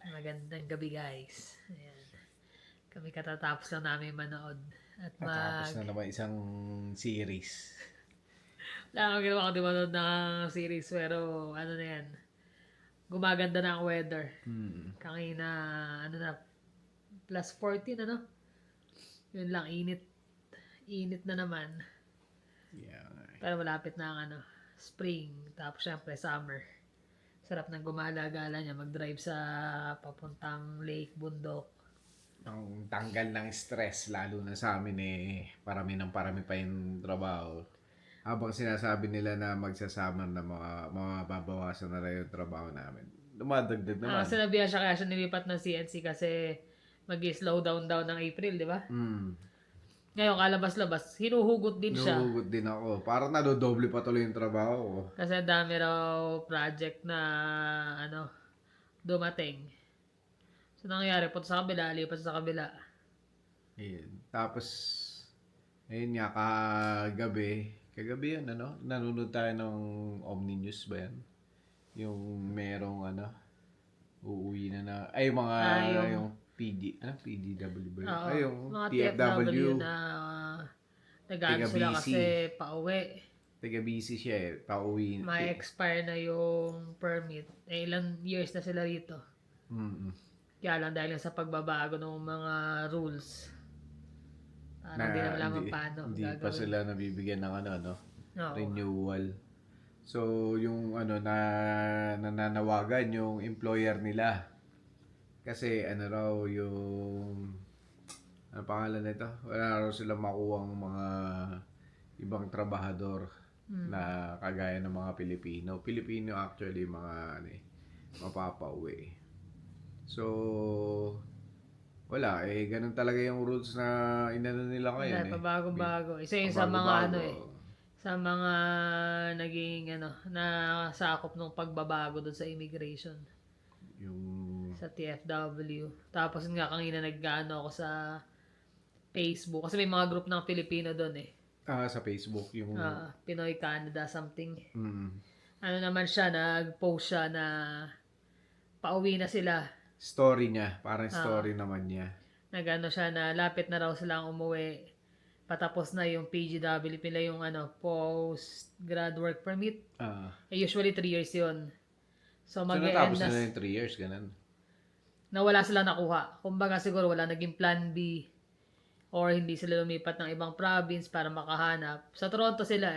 Magandang gabi guys. Ayan. Kami katatapos lang namin manood. At Natapos na naman isang series. wala akong ginawa kundi manood ng series pero ano na yan. Gumaganda na ang weather. Kanina ano na plus 14 ano. Yun lang init. Init na naman. Yeah. Pero malapit na ang ano spring. Tapos syempre summer. Sarap ng gumala-gala niya mag-drive sa papuntang lake, bundok. Ang tanggal ng stress, lalo na sa amin parami pa yung trabaho. Habang sinasabi nila na magsasama na mababawasan na lang yung trabaho namin. Dumadagdag naman. Sinabihan siya kaya siya nilipat ng CNC kasi mag-slow down daw ng April, di ba? Ngayon, kalabas-labas, hinuhugot din siya. Nuhugot din ako. Parang nadodoble pa tuloy yung trabaho ko. Kasi ang dami raw project na ano, dumating. So, nangyayari, punta sa kabila, lipat sa kabila. Ayun. Tapos, ayun nga, kagabi yun, nanonood tayo ng Omni News ba yan? Yung merong uuwi na, ay mga, yung PDW ba yun? Oo, Ay, yung mga TFW. na nag-ano sila kasi pauwi. Taga-busy siya pauwi. May expire na yung permit. Ilang years na sila rito. Kaya lang dahil sa pagbabago ng mga rules. Parang hindi naman alam paano. Hindi pa sila nabibigyan ng Oo. renewal. So, yung nananawagan yung employer nila. Kasi raw yung pangalan nito? Wala raw silang makuwang mga ibang trabahador na kagaya ng mga Pilipino. Pilipino actually mga mapapauwi. So, wala ganun talaga yung rules na inano nila ngayon Pabago-bago. Isa yun sa mga sa mga naging nasakop ng pagbabago doon sa immigration. Yung sa TFW. Tapos nga kanina nag-ano ako sa Facebook kasi may mga group ng Pilipino doon sa Facebook yung Pinoy Canada something. Ano naman siya, nag-post siya na pauwi na sila. Story niya, parang story naman niya. Nag-ano siya na lapit na raw silang umuwi. Patapos na yung PGW nila yung post-grad work permit. Usually 3 years yun. So natapos na yung 3 years, ganun. Na wala silang nakuha. Kumbaga siguro wala naging plan B or hindi sila lumipat ng ibang province para makahanap. Sa Toronto sila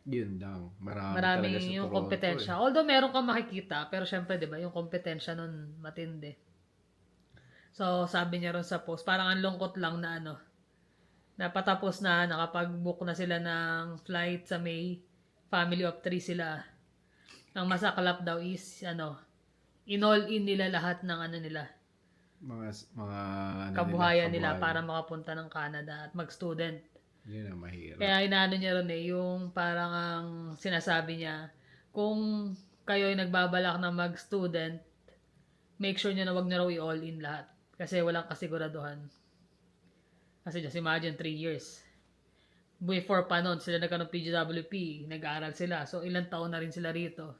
Yun lang. Marami Maraming talaga sa yung Toronto, kompetensya. Although meron kang makikita, pero syempre 'di ba, yung kompetensya nun matindi. So sabi niya ron sa post, parang ang lungkot lang na napatapos na, nakapag-book na sila ng flight sa May. Family of 3 sila. Ang masaklap daw is in-all-in nila lahat ng nila. Mga kabuhayan nila para makapunta ng Canada at mag-student. Yun ang mahirap. Kaya inaano niya ron yung parang ang sinasabi niya, kung kayo ay nagbabalak na mag-student, make sure niyo na wag niyo raw i-all in lahat. Kasi walang kasiguraduhan. Kasi just imagine 3 years. Before pa noon, sila nagkaroon ng PGWP, nag-aaral sila. So, ilang taon na rin sila rito.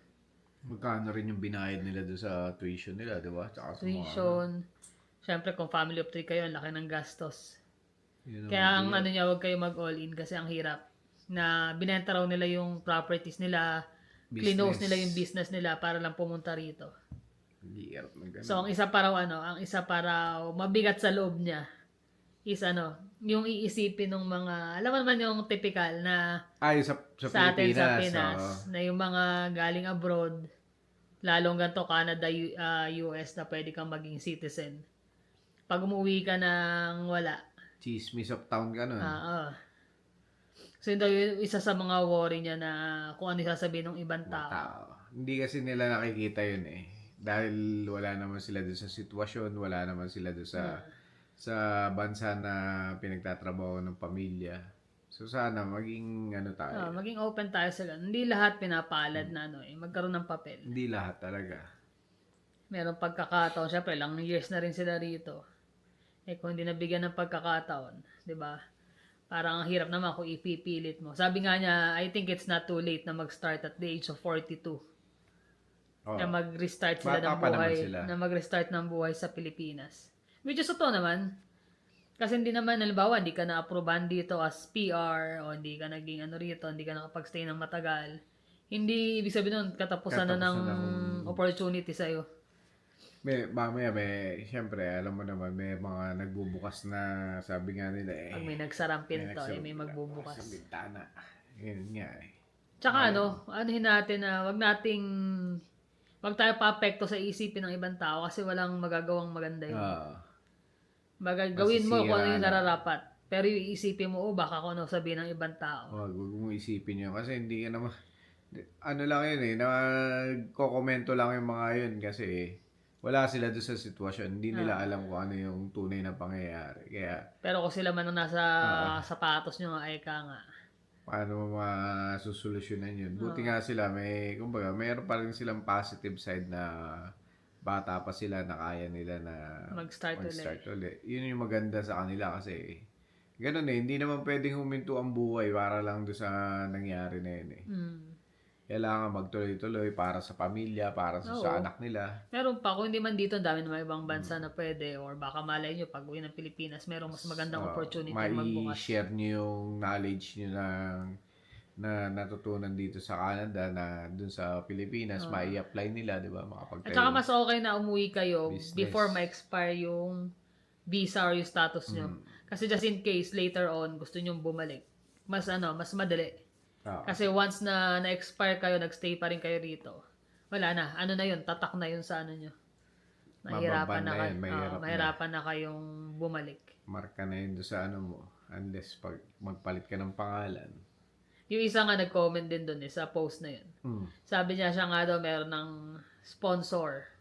Magkano rin yung binayad nila doon sa tuition nila, di ba? Tsaka tuition. Siyempre, kung family of 3 kayo, ang laki ng gastos. Kaya ang niya, huwag kayo mag-all-in kasi ang hirap. Na binenta raw nila yung properties nila, close nila yung business nila para lang pumunta rito. So, ang isa pa raw mabigat sa loob niya is yung iisipin ng mga, alam mo naman yung typical na sa atin sa Pinas, na yung mga galing abroad, lalong ganito Canada, US na pwede kang maging citizen. Pag umuwi ka ng wala, chismis of town ka nun. So yun daw yung isa sa mga worry niya na kung ano sasabihin ng ibang tao. Hindi kasi nila nakikita yun dahil wala naman sila doon sa sitwasyon, wala naman sila doon sa bansa na pinagtatrabaho ng pamilya. So sana maging tayo. Maging open tayo sa ganun. Hindi lahat pinapalad na magkaroon ng papel. Hindi lahat talaga. Meron pagkakataon, syempre lang years na rin sila rito. Kung hindi nabigyan ng pagkakataon, 'di ba? Parang ang hirap naman kung ipipilit mo. Sabi nga niya, I think it's not too late na mag-start at the age of 42. na mag-restart sila Bata ng pa naman buhay. sila. Na mag-restart ng buhay sa Pilipinas. Which is totoo naman. Kasi hindi naman, halimbawa, hindi ka na-approvean dito as PR o hindi ka naging ano rito, hindi ka nakapag-stay ng matagal. Hindi ibig sabihin nun, katapusan na ng opportunity sa'yo. Mamaya siyempre, alam mo naman, may mga nagbubukas na, sabi nga nila Pag may nagsarang pinto, may magbubukas. Sa bintana. Yun nga eh. Tsaka anuhin natin na wag tayo paapekto sa isipin ng ibang tao kasi walang magagawang maganda yun. Gawin mo kung ano yung nararapat. Pero yung iisipin mo, baka kung ano sabihin ng ibang tao. Huwag mo isipin yun kasi hindi ka naman, ano lang yun eh, nagkokomento lang yung mga yun kasi wala sila doon sa sitwasyon. Hindi nila alam kung ano yung tunay na pangyayari. Kaya, pero kung sila man ang nasa sapatos nyo, ay ka nga. paano mo masusolusyonan yun? Buti nga sila, kumbaga, mayroon pa rin silang positive side na bata pa sila na kaya nila na Mag-start ulit. Yun yung maganda sa kanila kasi ganun eh, hindi naman pwedeng huminto ang buhay para lang doon sa nangyari na yun eh. Kailangan magtuloy-tuloy para sa pamilya, para sa anak nila. Meron pa, kung hindi man dito, dami na ibang bansa na pwede or baka malay nyo, pag uwi ng Pilipinas, merong mas magandang opportunity magbukas. Mai-share nyo yung knowledge nyo na natutunan dito sa Canada na dun sa Pilipinas, mai-apply nila, di ba? At saka mas okay na umuwi kayo before ma-expire yung visa or yung status nyo. Kasi just in case, later on, gusto nyo bumalik. Mas madali. Kasi once na na-expire kayo, nagstay pa rin kayo rito, wala na. Ano na yun? Tatak na yun sa ano nyo. Mahirapan na kayo. Mahirapan na kayong bumalik. Marka na yun doon sa ano mo. Unless pag magpalit ka ng pangalan. Yung isa nga nag-comment din doon sa post na yun. Sabi niya siya nga daw meron ng sponsor.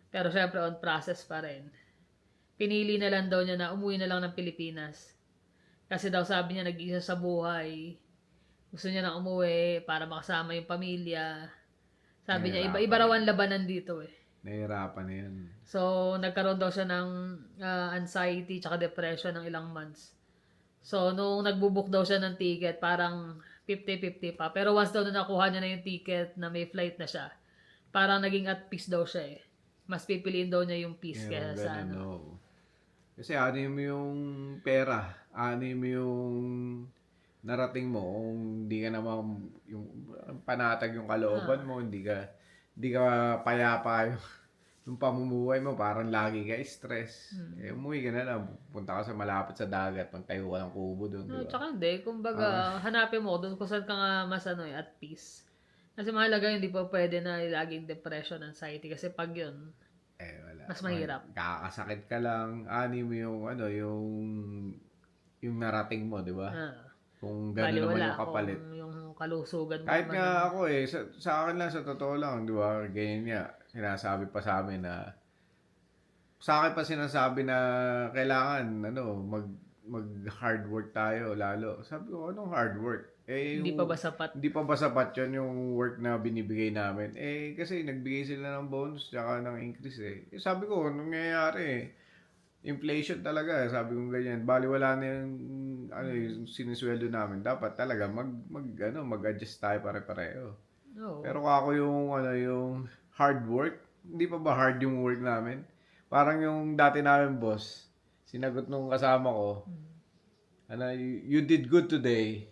Pero syempre on process pa rin. Pinili na lang daw niya na umuwi na lang ng Pilipinas. Kasi daw sabi niya nag-isa sa buhay. Gusto niya na umuwi para makasama yung pamilya. Sabi niya, iba raw ang labanan dito eh. Nahihirapan na yun. So, nagkaroon daw siya ng anxiety tsaka depression ng ilang months. So, nung nagbubook daw siya ng ticket, parang 50-50 pa. Pero once daw na nakuha niya na yung ticket na may flight na siya, parang naging at peace daw siya eh. Mas pipiliin daw niya yung peace kaya sa ano. No. Kasi ano yung pera, ano yung narating mo, kung hindi ka naman yung panatag yung kalooban mo, hindi ka payapa yung pamumuhay mo, parang lagi ka stress. Umuwi ka na lang, punta ka sa malapit sa dagat, magtayo ka ng kubo doon, di ba? Tsaka hindi, kumbaga, hanapin mo doon kung saan ka nga mas at peace. Kasi mahalaga, hindi pa pwede na laging depression, anxiety, kasi pag yun, wala. Mas mahirap. Kakasakit ka lang, ani mo yung yung narating mo, di ba? Kung gano'n naman yung kapalit. Yung kalusugan mo. Kahit nga ako sa akin lang, sa totoo lang, di ba? Ganyan nga, sinasabi pa sa amin na, sa akin pa sinasabi na kailangan, mag hard work tayo lalo. Sabi ko, anong hard work? Hindi pa ba sapat? Hindi pa ba sapat yun yung work na binibigay namin? Kasi nagbigay sila ng bonus tsaka ng increase sabi ko, anong nangyayari inflation talaga, sabi ko ganyan. Bali wala na yung sinisweldo namin. Dapat talaga mag-adjust tayo pare-pareho. Pero ako yung hard work, hindi pa ba hard yung work namin? Parang yung dati namin boss, sinagot nung kasama ko, you did good today.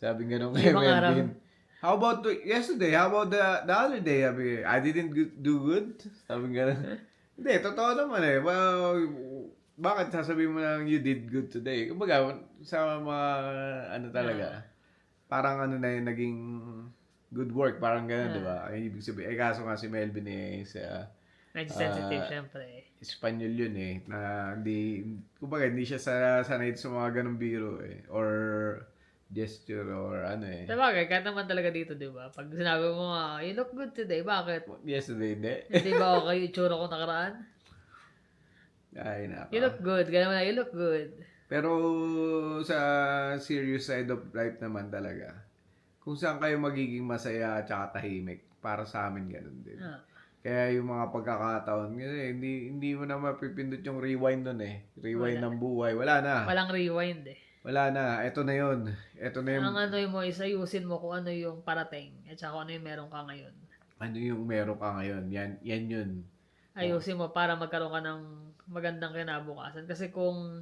Sabi nga nung kay Melvin. How about yesterday? How about the other day? Sabi, I didn't do good? Sabi nga hindi, totoo naman Well, bakit sasabihin mo lang you did good today? Kumbaga, sa mga talaga, parang na yung naging good work, parang gano'n, di ba? Ibig sabihin, kaso nga si Melvin medyo sensitive, syempre. Espanyol yun na kumbaga, hindi siya sanay sa mga ganong biro or gesture or Sabagay, kahit naman talaga dito, di ba? Pag sinabi mo you look good today, bakit? Yesterday, hindi. Hindi ba okay yung tsura ko nakaraan? Ay, nako. You look good. Ganun na, you look good. Pero sa serious side of life naman talaga, kung saan kayo magiging masaya at saka tahimik, para sa amin ganun din. Kaya yung mga pagkakataon, kasi hindi mo na mapipindot yung rewind nun Rewind ng buhay. Wala na. Walang rewind Wala na. Ito na yun. Ang mo is ayusin mo kung ano yung parating at saka kung ano yung meron ka ngayon. ano yung meron ka ngayon. Yan yun. Ayusin mo para magkaroon ka ng magandang kinabukasan. Kasi kung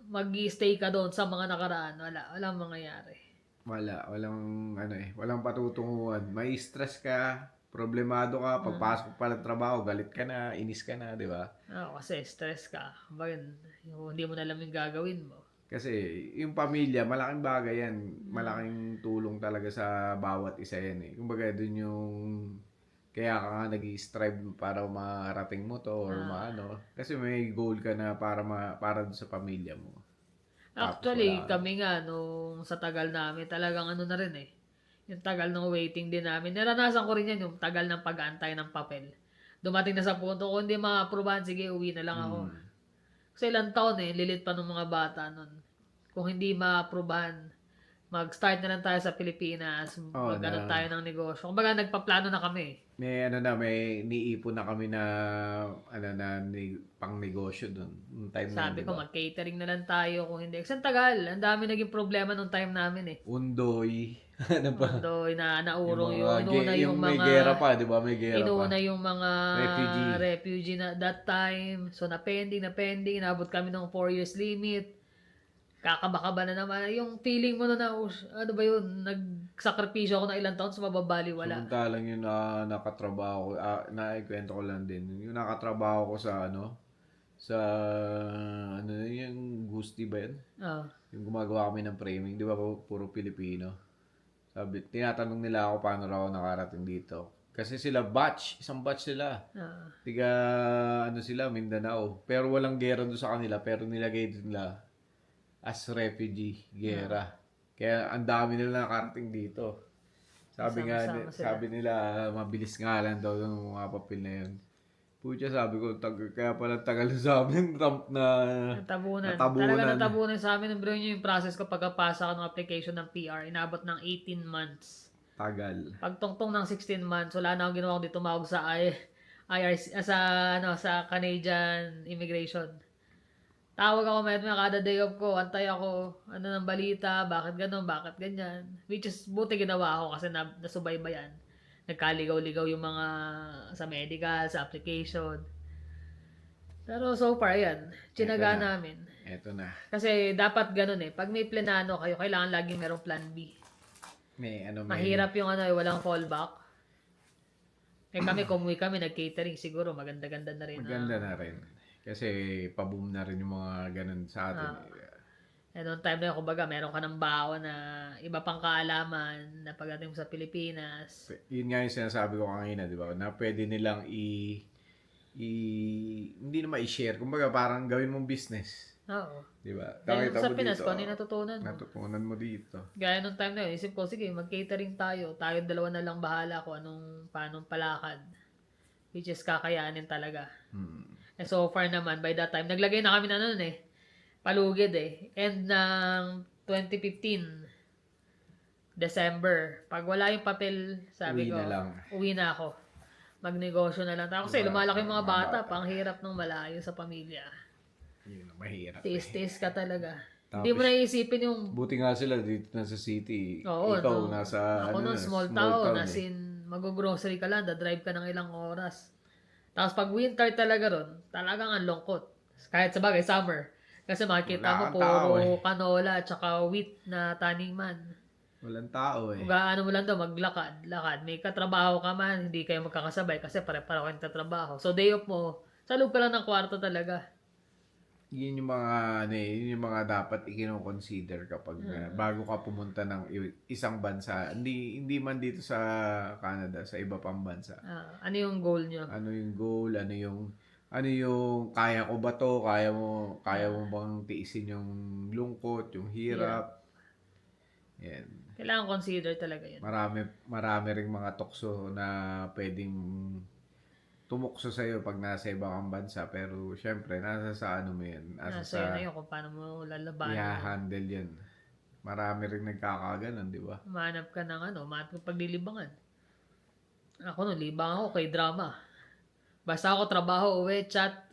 mag-stay ka doon sa mga nakaraan, walang mangyayari. Walang patutunguhan. May stress ka, problemado ka, pagpasok pa ng trabaho, galit ka na, inis ka na, di ba? Kasi stress ka. Bakit? Hindi mo na alam yung gagawin mo. Kasi yung pamilya, malaking bagay yan. Malaking tulong talaga sa bawat isa yan eh. Kumbaga dun yung kaya ka nga nag-strive para marating mo to or maano. Kasi may goal ka na para dun sa pamilya mo. Actually, kami nga, nung sa tagal namin, talagang ano na rin eh. Yung tagal ng waiting din namin. Naranasan ko rin yan, yung tagal ng pag-aantay ng papel. Dumating na sa punto, kung hindi ma-approvean, sige, uwi na lang ako. Kasi ilang taon eh, lilit pa ng mga bata nun. Kung hindi ma-approvean, mag-start na lang tayo sa Pilipinas, mag-ano tayo ng negosyo. Kumbaga, nagpaplano na kami. May niipon na kami na pang negosyo doon. Sabi ko, mag-catering na lang tayo kung hindi. Kasi ang tagal, ang dami naging problema nung time namin eh. Undoy. Undoy na naurong yun. Inuna yung may mga... gera pa, di ba? May gera pa. Inuna yung mga refugee na that time. So, na-pending. Inabot kami ng 4 years limit. Kakaba-kaba na naman. Yung feeling mo na ano ba yun? Nagsakripisyo ako ng ilang taon sa mababaliwala. Samantalang yun na nakatrabaho ko, naikwento ko lang din. Yung nakatrabaho ko sa yung Gusti ba yun? Yung gumagawa kami ng framing, di ba puro Pilipino? Tinatanong nila ako paano raw ako nakarating dito. Kasi isang batch sila. Tiga, Mindanao. Pero walang gera doon sa kanila, pero nilagay nila as refugee, gera. Kaya ang dami nila nakarating dito. Sabi nila, mabilis nga lang daw yung mga papel na yun. Pucha, sabi ko, kaya pala tagal sa amin, natabunan. Talaga natabunan sa amin. Bro, yung process ko pagkapasa ko ng application ng PR, inabot ng 18 months. Tagal. Pagtungtong ng 16 months, wala na akong ginawa kundi tumawag sa IRC, sa Canadian Immigration. Tawag ako may kada day off ko, antay ako, ano ng balita, bakit ganun, bakit ganyan. Which is, buti ginawa ako kasi nasubaybayan. Nagkaligaw-ligaw yung mga sa medical, sa application. Pero so far, yan. Tsinaga namin. Eto na. Kasi dapat ganun eh. Pag may planano kayo, kailangan laging merong plan B. Mahirap yung walang fallback. Kami, kumuwi kami, nag-catering, siguro maganda-ganda na rin. Maganda na rin. Kasi pa-boom na rin yung mga ganun sa atin. Noong time na yun, kumbaga, meron ka ng baon na iba pang kaalaman na pagdating mo sa Pilipinas. Yun nga yung sinasabi ko kanina, di ba? Na pwede nilang hindi naman i-share. Kumbaga, parang gawin mong business. Oo. Di ba? Sa Pinas, kung ano yung natutunan mo. Natutunan mo dito. Gaya nung time na yun, isip ko, sige, mag-catering tayo. Tayong dalawa na lang bahala kung paanong palakad. Which is kakayanin talaga. So far naman, by that time, naglagay na kami na palugid End ng 2015, December. Pag wala yung papel, sabi ko, uwi na ako. Magnegosyo na lang tayo. Kasi lumalaki yung mga bata, pang hirap ng malayo sa pamilya. Yun, mahirap. Tiis-tiis ka talaga. Hindi mo naisipin yung... Buti nga sila dito na sa city. Oo, ikaw nasa... Ako small town. As in, mag-grocery ka lang, dadrive ka ng ilang oras. Tapos pag winter talaga ron, talagang ang lungkot. Kahit sa bagay, summer. Kasi makikita mo puro canola at saka wheat na taniman. Walang tao Kung gaano mo lang daw, maglakad. May katrabaho ka man, hindi kayo magkakasabay kasi pare-pareho kayong tatrabaho. So day off mo, sa loob ka lang ng kwarto talaga. Yun yung mga dapat i-consider kapag bago ka pumunta ng isang bansa. Hindi man dito sa Canada, sa iba pang bansa. Ano yung goal nyo? Ano yung goal? Ano yung kaya ko ba to? Kaya mo bang tiisin yung lungkot, yung hirap? Yan. Kailangan consider talaga yun. Marami ring mga tukso na pwedeng tumukso sa'yo pag nasa ibang kang bansa. Pero, syempre, nasa sa ano mo yan. Nasa yun na yun kung paano mo lalabanan. I-handle yan. Marami rin nagkakaganon, di ba? Mahanap ka ng mahanap ka paglilibangan. Ako libang ako kay drama. Basta ako trabaho, uwi, chat,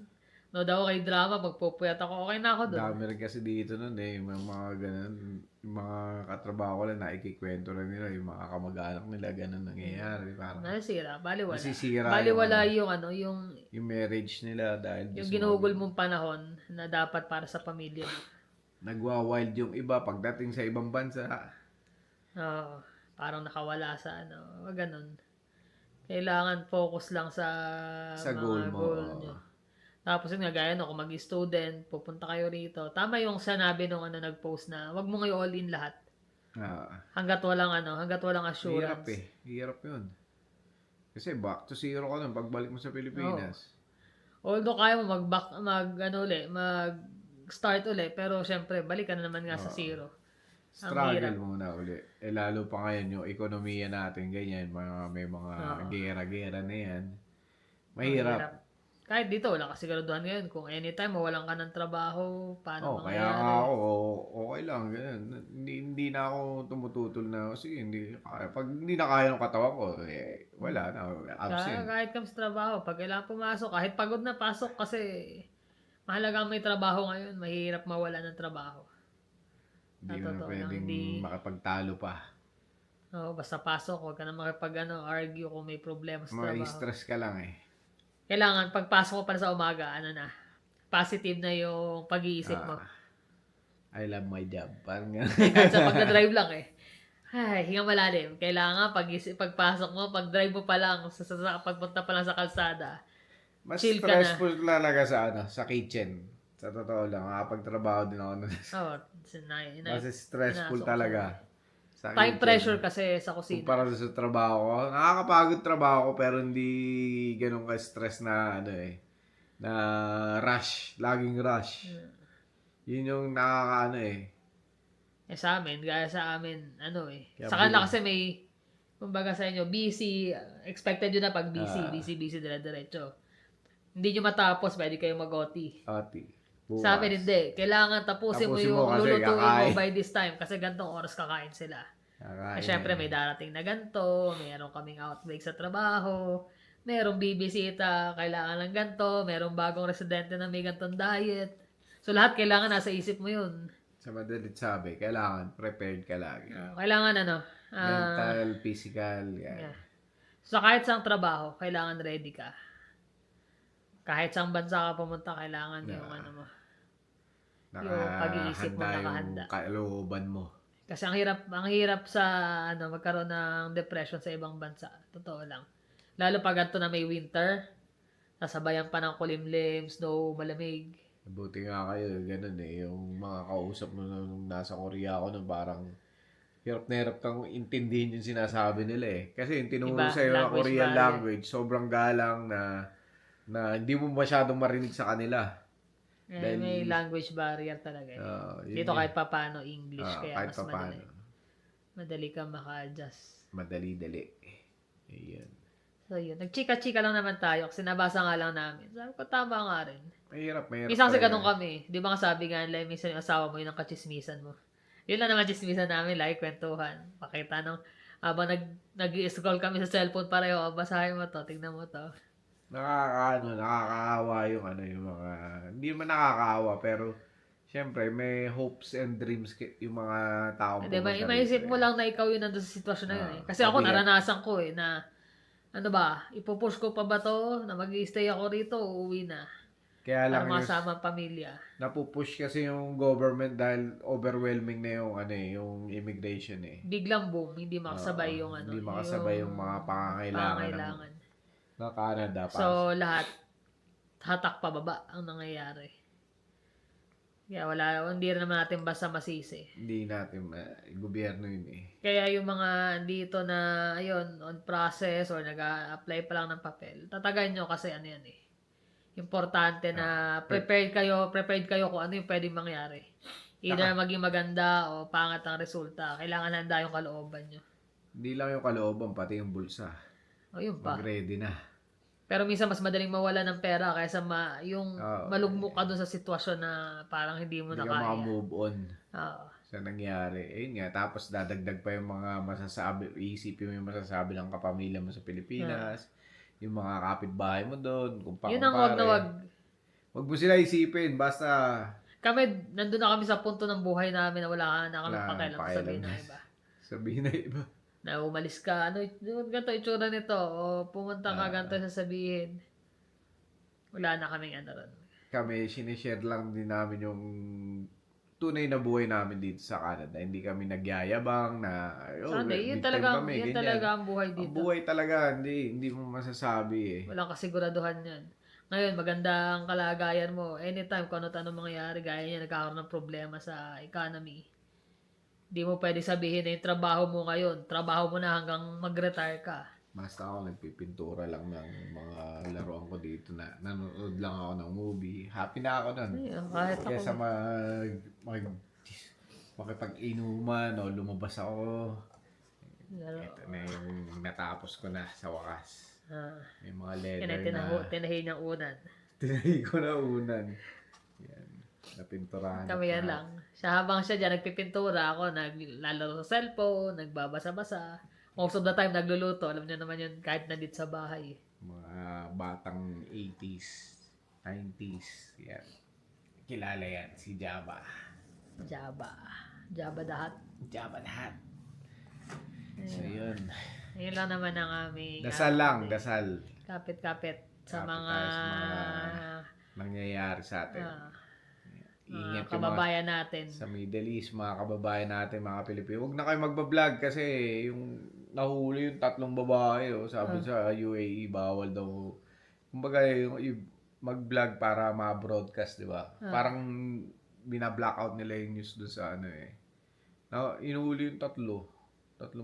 No daw kay drama, pagpupuyat ako, okay na ako doon. Dami rin kasi dito nun eh, yung mga ganun, yung mga katrabaho ko lang nakikikwento rin nila, yung mga kamag-anak nila, ganun nangyayari. Parang Nasisira, baliwala. nasisira Baliwala yung, yung ano, yung marriage nila dahil yung sa ginugol mong panahon na dapat para sa pamilya mo. nagwa-wild yung iba pagdating sa ibang bansa. Oo, parang nakawala sa ano, ganun. Kailangan focus lang sa Sa mga goal mo. goal nyo. Tapos yun nga, gaya no, kung mag-student, pupunta kayo rito. Tama yung sinabi nung ano nag-post na, wag mo ngayon all in lahat. Hanggat walang Hirap assurance. eh. Hirap yun. Kasi back to zero ka nun pagbalik mo sa Pilipinas. Although kaya mo mag-start uli, pero syempre, balik ka na naman nga sa zero. Struggle muna uli. Eh lalo pa ngayon yung ekonomiya natin, ganyan, may mga gera-gera na yan. Mahirap. Kahit dito, wala ka siguraduhan ngayon. Kung anytime mawalan ka ng trabaho, paano Kaya mangyayari? nga ako, okay lang. Ganyan. Hindi na ako tumututol na, sige, hindi kaya. Pag hindi na kaya ng katawan ko, wala na, absent. Kahit kang sa trabaho, pag kailangan pumasok, kahit pagod na pasok kasi mahalaga may trabaho ngayon, mahirap mawala ng trabaho. Hindi mo na pwedeng makapagtalo pa. Basta pasok, huwag ka na argue kung may problema sa trabaho. Stress ka lang eh. Kailangan pagpasok mo pa sa umaga, positive na yung pag-iisip mo. I love my job. Parang gano'n. Kahit sa pagdadrive lang eh. Ay, hinga malalim. Kailangan pagpasok mo, pag-drive mo pa lang, pagpunta pa lang sa kalsada, Mas chill ka na. stressful talaga sa kitchen. Sa totoo lang, nakapagtrabaho din ako. Mas stressful talaga. Sa Time kitchen. pressure kasi sa kusina. Para sa trabaho ko. Nakakapagod trabaho ko pero hindi ganun ka-stress na na rush. Laging rush. Yun yung sa amin, gaya sa amin, Kaya sa kanila kasi may, kumbaga sa inyo, busy, expected yun na pag busy, dire-diretso. Hindi nyo matapos, pwede kayo mag-OT. Sa amin, hindi. Kailangan tapusin mo yung lulutuin mo by this time kasi gantong oras kakain sila. Siyempre, may darating na ganto, mayroon kaming outbreak sa trabaho, merong bibisita, kailangan ng ganto, merong bagong residente na may gantong diet. So, lahat kailangan nasa isip mo yun. Sa madalit sabi, kailangan prepared ka lagi. Kailangan mental, physical, yan. Yeah. So, kahit saang trabaho, kailangan ready ka. Kahit saang bansa ka pumunta, kailangan yung mo. Yung pag-iisip mo nakahanda. Yung kalooban mo. Kasi ang hirap sa magkaroon ng depression sa ibang bansa. Totoo lang. Lalo pag ganito na may winter, sasabayan pa ng kulimlim, snow, malamig. Buti nga kayo, ganun eh. Yung mga kausap mo nung nasa Korea ako, nung parang hirap na hirap kang intindihin yung sinasabi nila eh. Kasi yung tinuro sa'yo na Korean language, sobrang galang na hindi mo masyadong marinig sa kanila. May language barrier talaga eh. Dito kahit paano English, kaya mas madali. Madali kang maka-adjust. Madali-dali. Ayan. So yun, nagchika-chika lang naman tayo kasi nabasa nga lang namin. Sabi ko, tama nga rin. Mahirap. Minsan kasi ganun kami. Di ba nga sabi nga nila, minsan yung asawa mo yun ang kachismisan mo. Yun lang naman chismisan namin, like kwentuhan. Pakita nung, habang nag-scroll kami sa cellphone pareho, basahin mo to, tingnan mo to. Nakakaawa yung mga, hindi naman nakakaawa, pero syempre, may hopes and dreams yung mga tao. Hindi, maisip mo lang na ikaw yun nandun sa sitwasyon na yun eh. Kasi ako, naranasan ko eh, na, ipupush ko pa ba to, na mag-i-stay ako rito, uuwi na. Kaya lang para masama ang pamilya. Napupush kasi yung government dahil overwhelming na yung immigration eh. Biglang boom, hindi makasabay yung Hindi makasabay yung mga pangangailangan ng Canada. So, lahat hatak pababa ang nangyayari. Kaya hindi rin naman natin basta masisi. Hindi natin, gobyerno yun eh. Kaya yung mga dito na, on process or nag-a-apply pa lang ng papel, tatagan nyo kasi yan eh. Importante na prepared kayo kung ano yung pwedeng mangyari. Either maging maganda o pangat ang resulta. Kailangan handa yung kalooban nyo. Hindi lang yung kalooban, pati yung bulsa. Yun pa. Mag-ready na. Pero minsan mas madaling mawala ng pera kaysa yung malugmok ka dun sa sitwasyon na parang hindi mo na kaya. Hindi ka maka-move on sa nangyari. Ayun nga, tapos dadagdag pa yung mga masasabi, isipin mo yung masasabi ng kapamilya mo sa Pilipinas. Yung mga kapitbahay mo doon, yun ang wag na wag. Wag mo sila isipin, basta Kami, nandun na kami sa punto ng buhay namin na wala na kami wala nang pakialam sa sabihin ng iba. Sabihin na iba. Na umalis ka, ano, ganito itsura nito, o pumunta ka, ganito sasabihin. Wala na kaming ano ron. Kami, sinishare lang din namin yung tunay na buhay namin dito sa Canada. Hindi kami nagyayabang na, Sana, big yun time talaga, kami, yun ganyan. talaga ang buhay Ang dito. buhay talaga, hindi mo masasabi eh. Walang kasiguraduhan yan. Ngayon, maganda ang kalagayan mo. Anytime, kung ano-ano mangyayari, gaya niya, nagkakaroon ng problema sa economy. Hindi mo pwede sabihin na yung trabaho mo ngayon, trabaho mo na hanggang mag-retire ka. Basta ako nagpipintura lang ng mga laruan ko dito na nanonood lang ako ng movie. Happy na ako nun. Ayun, kahit ako. Kesa makipag-inuman o lumabas ako. Ito na yung natapos ko na sa wakas. May mga leather Tinahi niyang unan. Tinahi ko na unan. Yan. Napinturahan. Kami yan lang. Habang siya dyan nagpipintura, ako naglalaro sa cellphone, nagbabasa-basa. Most of the time nagluluto. Alam niyo naman yun kahit nandito sa bahay. Mga batang 80s, 90s. Yan. Kilala yan, si Java. Jabba the Hutt. Java lahat. So yun. Yun lang naman ang aming... Dasal lang, dasal. Kapit-kapit sa Kapit mga... tayo sa mga nangyayari sa atin. Ingat yung kababayan natin. Sa Middle East, mga kababayan natin, mga Pilipino. Huwag na kayo magbablog kasi yung nahuli yung 3 babae. Sabi sa UAE, bawal daw. Kumbaga, yung mag-vlog para ma-broadcast, di ba? Parang bina-blackout nila yung news doon sa ano eh. Inuhuli yung 3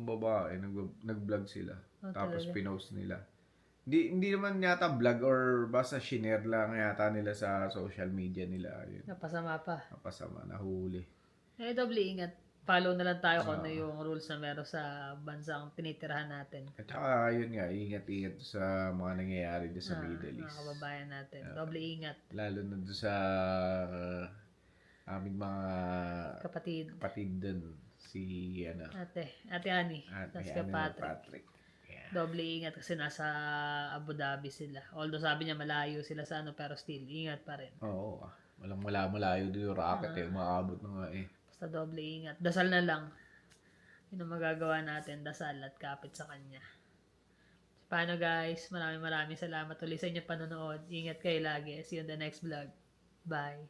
babae, nag-vlog sila. Tapos pinost nila. Hindi naman yata vlog or basta shinare lang yata nila sa social media nila. Yun. Napasama pa. Napasama, nahuli. Doble ingat. Follow na lang tayo kung ano yung rules na meron sa bansang tinitirahan natin. At saka yun nga, ingat-ingat sa mga nangyayari doon sa Middle East. Mga kababayan natin. Doble ingat. Lalo na doon sa aming mga kapatid doon. Si Ate Annie. Tapos ka Patrick. Yeah. Doble ingat kasi nasa Abu Dhabi sila. Although sabi niya malayo sila sa pero still, ingat pa rin. Oo. Walang malayo doon yung rocket umaabot na nga eh. Basta doble ingat. Dasal na lang. Yun ang magagawa natin. Dasal at kapit sa kanya. Paano guys? Maraming salamat ulit sa inyong panonood. Ingat kayo lagi. See you on the next vlog. Bye.